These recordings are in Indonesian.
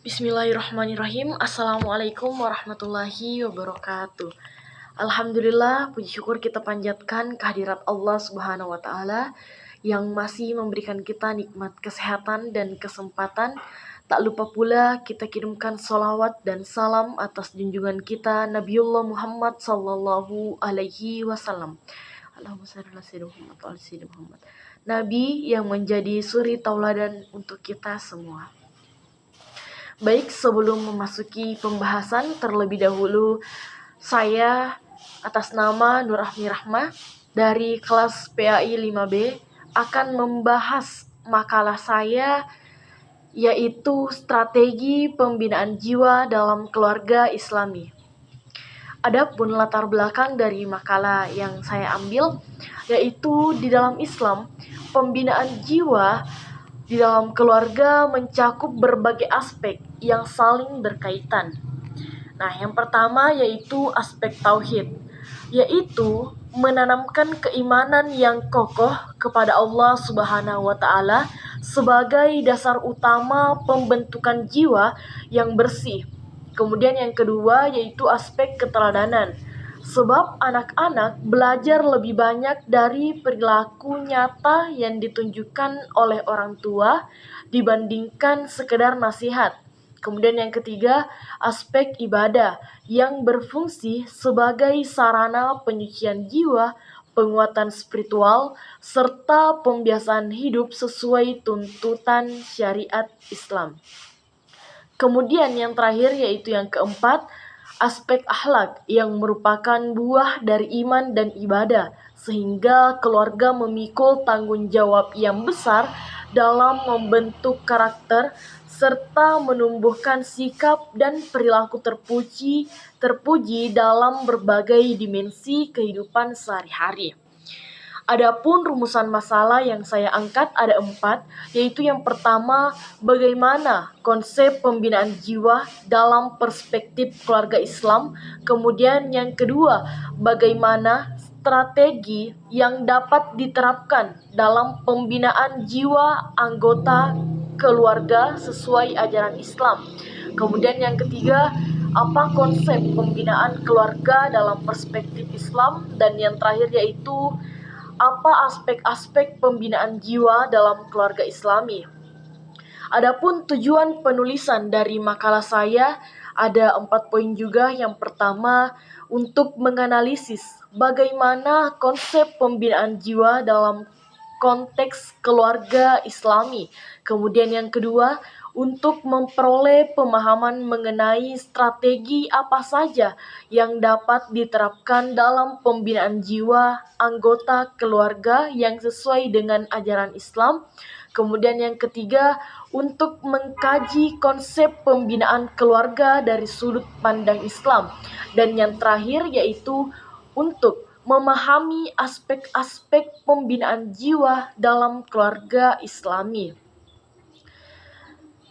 Bismillahirrahmanirrahim. Assalamualaikum warahmatullahi wabarakatuh. Alhamdulillah, puji syukur kita panjatkan kehadirat Allah Subhanahu wa Ta'ala yang masih memberikan kita nikmat kesehatan dan kesempatan. Tak lupa pula kita kirimkan salawat dan salam atas junjungan kita Nabiullah Muhammad sallallahu alaihi wasallam. Allahumma shalli ala sayyidina Muhammad wa ala sayyidina Muhammad. Nabi yang menjadi suri tauladan untuk kita semua. Baik, sebelum memasuki pembahasan terlebih dahulu, saya atas nama Nur Ahmi Rahmah dari kelas PAI 5B akan membahas makalah saya, yaitu strategi pembinaan jiwa dalam keluarga Islami. Adapun latar belakang dari makalah yang saya ambil, yaitu di dalam Islam, pembinaan jiwa di dalam keluarga mencakup berbagai aspek yang saling berkaitan. Nah, yang pertama yaitu aspek tauhid, yaitu menanamkan keimanan yang kokoh kepada Allah Subhanahu wa Ta'ala sebagai dasar utama pembentukan jiwa yang bersih. Kemudian yang kedua yaitu aspek keteladanan. Sebab anak-anak belajar lebih banyak dari perilaku nyata yang ditunjukkan oleh orang tua dibandingkan sekedar nasihat. Kemudian yang ketiga, aspek ibadah yang berfungsi sebagai sarana penyucian jiwa, penguatan spiritual, serta pembiasaan hidup sesuai tuntutan syariat Islam. Kemudian yang terakhir yaitu yang keempat, aspek akhlak yang merupakan buah dari iman dan ibadah, sehingga keluarga memikul tanggung jawab yang besar dalam membentuk karakter serta menumbuhkan sikap dan perilaku terpuji dalam berbagai dimensi kehidupan sehari-hari. Adapun rumusan masalah yang saya angkat ada 4, yaitu yang pertama, bagaimana konsep pembinaan jiwa dalam perspektif keluarga Islam. Kemudian yang kedua, bagaimana strategi yang dapat diterapkan dalam pembinaan jiwa anggota keluarga sesuai ajaran Islam. Kemudian yang ketiga, apa konsep pembinaan keluarga dalam perspektif Islam. Dan yang terakhir yaitu apa aspek-aspek pembinaan jiwa dalam keluarga Islami. Adapun tujuan penulisan dari makalah saya ada 4 poin juga. Yang pertama, untuk menganalisis bagaimana konsep pembinaan jiwa dalam konteks keluarga Islami. Kemudian yang kedua, untuk memperoleh pemahaman mengenai strategi apa saja yang dapat diterapkan dalam pembinaan jiwa anggota keluarga yang sesuai dengan ajaran Islam. Kemudian yang ketiga, untuk mengkaji konsep pembinaan keluarga dari sudut pandang Islam. Dan yang terakhir yaitu untuk memahami aspek-aspek pembinaan jiwa dalam keluarga Islami.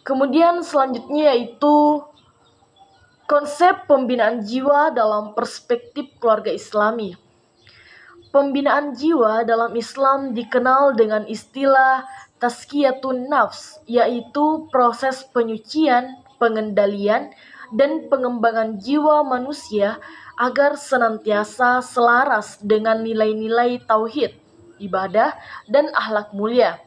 Kemudian selanjutnya yaitu konsep pembinaan jiwa dalam perspektif keluarga Islami. Pembinaan jiwa dalam Islam dikenal dengan istilah tazkiyatun nafs, yaitu proses penyucian, pengendalian, dan pengembangan jiwa manusia agar senantiasa selaras dengan nilai-nilai tauhid, ibadah, dan akhlak mulia.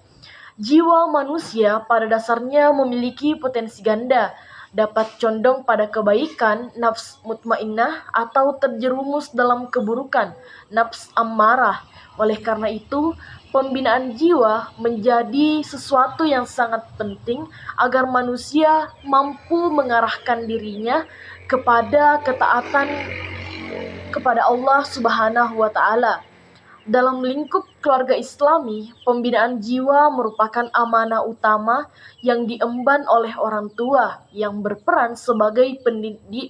Jiwa manusia pada dasarnya memiliki potensi ganda, dapat condong pada kebaikan, nafs mutmainnah, atau terjerumus dalam keburukan, nafs ammarah. Oleh karena itu, pembinaan jiwa menjadi sesuatu yang sangat penting agar manusia mampu mengarahkan dirinya kepada ketaatan kepada Allah Subhanahu wa Ta'ala. Dalam lingkup keluarga Islami, pembinaan jiwa merupakan amanah utama yang diemban oleh orang tua yang berperan sebagai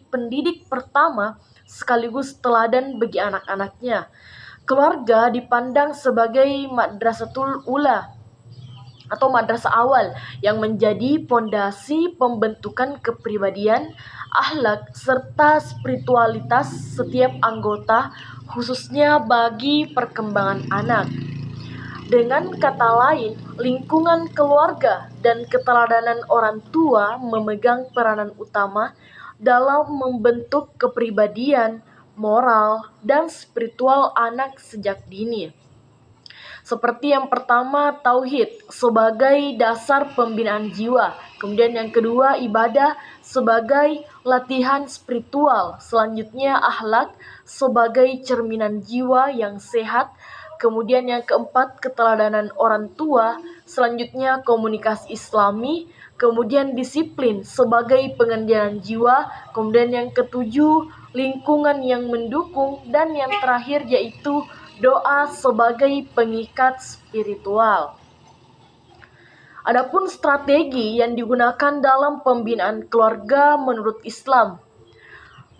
pendidik pertama sekaligus teladan bagi anak-anaknya. Keluarga dipandang sebagai madrasatul ula atau madrasah awal yang menjadi pondasi pembentukan kepribadian, akhlak, serta spiritualitas setiap anggota, khususnya bagi perkembangan anak. Dengan kata lain, lingkungan keluarga dan keteladanan orang tua memegang peranan utama dalam membentuk kepribadian, moral, dan spiritual anak sejak dini. Seperti yang pertama, tauhid sebagai dasar pembinaan jiwa. Kemudian yang kedua, ibadah sebagai latihan spiritual. Selanjutnya, akhlak sebagai cerminan jiwa yang sehat. Kemudian yang keempat, keteladanan orang tua. Selanjutnya, komunikasi Islami. Kemudian disiplin sebagai pengendalian jiwa. Kemudian yang ketujuh, lingkungan yang mendukung. Dan yang terakhir yaitu doa sebagai pengikat spiritual. Adapun strategi yang digunakan dalam pembinaan keluarga menurut Islam.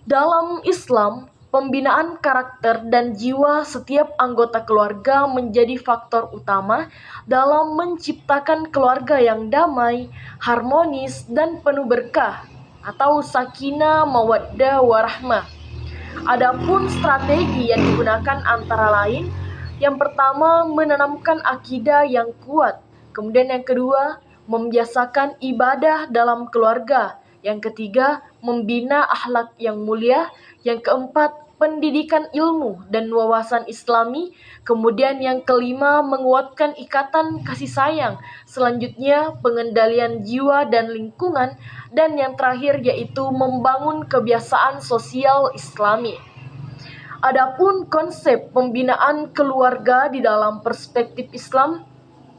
Dalam Islam, pembinaan karakter dan jiwa setiap anggota keluarga menjadi faktor utama dalam menciptakan keluarga yang damai, harmonis, dan penuh berkah atau sakinah, mawaddah, warahmah. Adapun strategi yang digunakan antara lain, yang pertama menanamkan akidah yang kuat, kemudian yang kedua membiasakan ibadah dalam keluarga, yang ketiga membina akhlak yang mulia, yang keempat pendidikan ilmu dan wawasan Islami, kemudian yang kelima menguatkan ikatan kasih sayang, selanjutnya pengendalian jiwa dan lingkungan, dan yang terakhir yaitu membangun kebiasaan sosial Islami. Adapun konsep pembinaan keluarga di dalam perspektif Islam,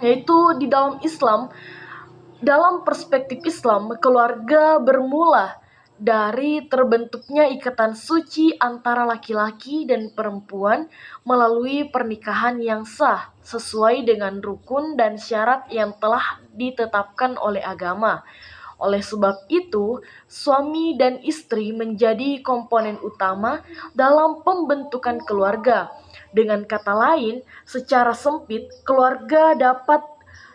yaitu dalam perspektif Islam, keluarga bermula dari terbentuknya ikatan suci antara laki-laki dan perempuan melalui pernikahan yang sah sesuai dengan rukun dan syarat yang telah ditetapkan oleh agama. Oleh sebab itu, suami dan istri menjadi komponen utama dalam pembentukan keluarga. Dengan kata lain, secara sempit, keluarga dapat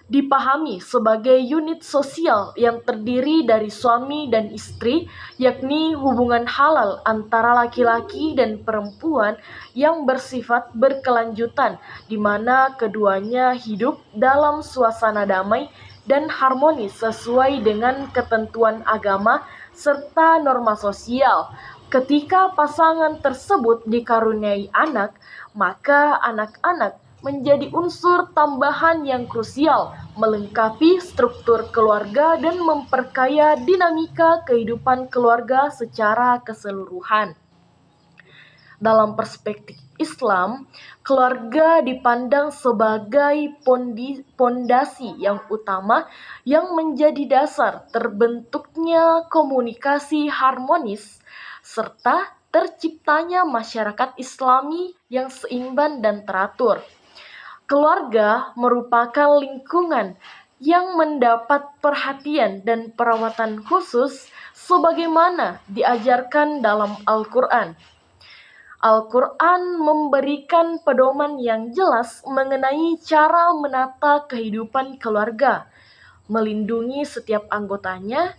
dipahami sebagai unit sosial yang terdiri dari suami dan istri, yakni hubungan halal antara laki-laki dan perempuan yang bersifat berkelanjutan, di mana keduanya hidup dalam suasana damai dan harmonis sesuai dengan ketentuan agama serta norma sosial. Ketika pasangan tersebut dikaruniai anak, maka anak-anak menjadi unsur tambahan yang krusial, melengkapi struktur keluarga dan memperkaya dinamika kehidupan keluarga secara keseluruhan. Dalam perspektif Islam, keluarga dipandang sebagai pondasi yang utama yang menjadi dasar terbentuknya komunikasi harmonis serta terciptanya masyarakat Islami yang seimbang dan teratur. Keluarga merupakan lingkungan yang mendapat perhatian dan perawatan khusus sebagaimana diajarkan dalam Al-Quran. Al-Quran memberikan pedoman yang jelas mengenai cara menata kehidupan keluarga, melindungi setiap anggotanya,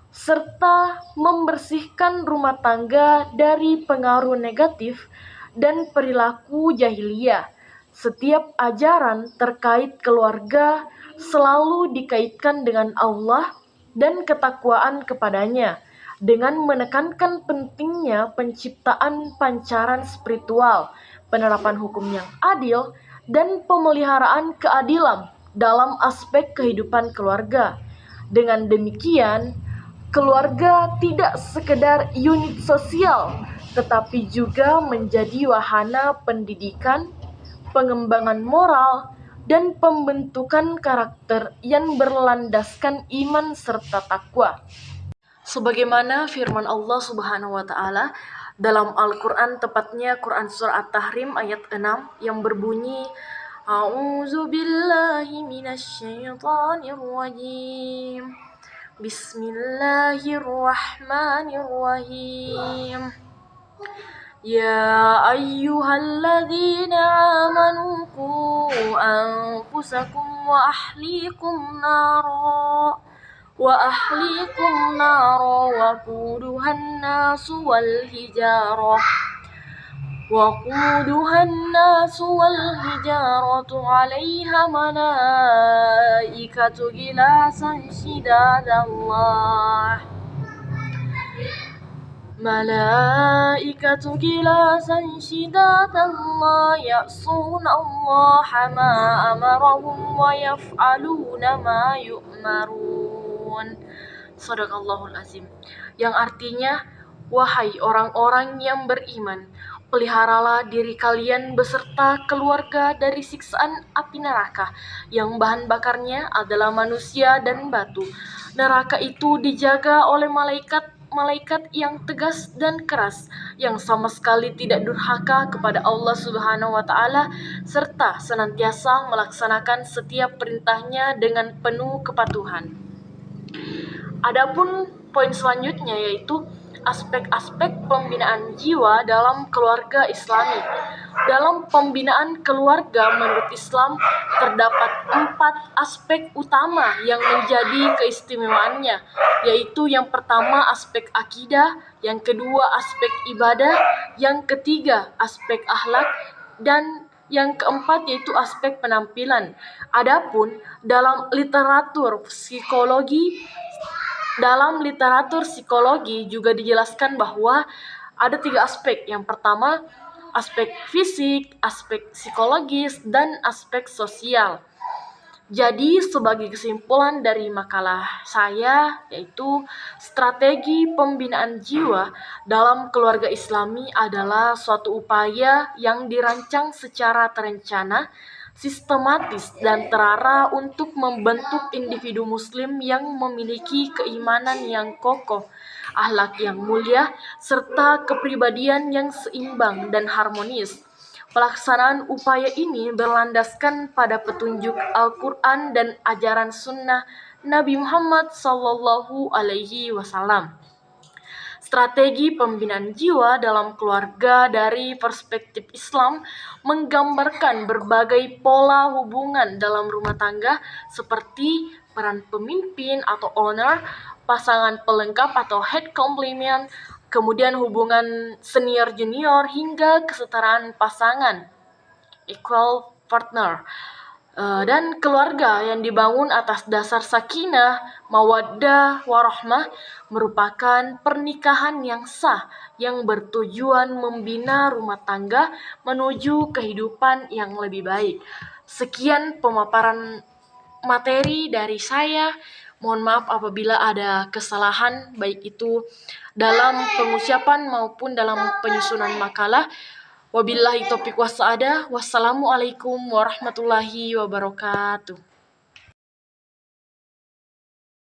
serta membersihkan rumah tangga dari pengaruh negatif dan perilaku jahiliyah. Setiap ajaran terkait keluarga selalu dikaitkan dengan Allah dan ketakwaan kepadanya, dengan menekankan pentingnya penciptaan pancaran spiritual, penerapan hukum yang adil, dan pemeliharaan keadilan dalam aspek kehidupan keluarga. Dengan demikian, keluarga tidak sekedar unit sosial, tetapi juga menjadi wahana pendidikan, pengembangan moral, dan pembentukan karakter yang berlandaskan iman serta takwa. Sebagaimana firman Allah Subhanahu wa taala dalam Al-Qur'an, tepatnya Quran surah At-Tahrim ayat 6 yang berbunyi, A'udzu billahi minasyaitonir rajim. Bismillahirrahmanirrahim. Ya ayyuhalladzina amanu qu anfusakum wa ahlikum nara wa quduhan nasu wal hijarah وقودها الناس والحجارة عليها ملائكة غلاظ شداد لا يعصون الله ما أمرهم ويفعلون ما يؤمرون. Sadaqallahul azim. Yang artinya, wahai orang-orang yang beriman, peliharalah diri kalian beserta keluarga dari siksaan api neraka yang bahan bakarnya adalah manusia dan batu. Neraka itu dijaga oleh malaikat yang tegas dan keras, yang sama sekali tidak durhaka kepada Allah Subhanahu wa Ta'ala, serta senantiasa melaksanakan setiap perintahnya dengan penuh kepatuhan. Adapun poin selanjutnya yaitu aspek-aspek pembinaan jiwa dalam keluarga Islami. Dalam pembinaan keluarga menurut Islam terdapat 4 aspek utama yang menjadi keistimewaannya, yaitu yang pertama aspek akidah, yang kedua aspek ibadah, yang ketiga aspek akhlak, dan yang keempat yaitu aspek penampilan. Adapun dalam literatur psikologi juga dijelaskan bahwa ada 3 aspek. Yang pertama, aspek fisik, aspek psikologis, dan aspek sosial. Jadi, sebagai kesimpulan dari makalah saya, yaitu strategi pembinaan jiwa dalam keluarga Islami adalah suatu upaya yang dirancang secara terencana, sistematis, dan terarah untuk membentuk individu Muslim yang memiliki keimanan yang kokoh, akhlak yang mulia, serta kepribadian yang seimbang dan harmonis. Pelaksanaan upaya ini berlandaskan pada petunjuk Al-Quran dan ajaran sunnah Nabi Muhammad SAW. Strategi pembinaan jiwa dalam keluarga dari perspektif Islam menggambarkan berbagai pola hubungan dalam rumah tangga seperti peran pemimpin atau owner, pasangan pelengkap atau head complement, kemudian hubungan senior-junior hingga kesetaraan pasangan, equal partner. Dan keluarga yang dibangun atas dasar sakinah, mawaddah, warahmah merupakan pernikahan yang sah yang bertujuan membina rumah tangga menuju kehidupan yang lebih baik. Sekian pemaparan materi dari saya. Mohon maaf apabila ada kesalahan, baik itu dalam pengucapan maupun dalam penyusunan makalah. Wabillahi taufiq wassadah. Wassalamualaikum warahmatullahi wabarakatuh.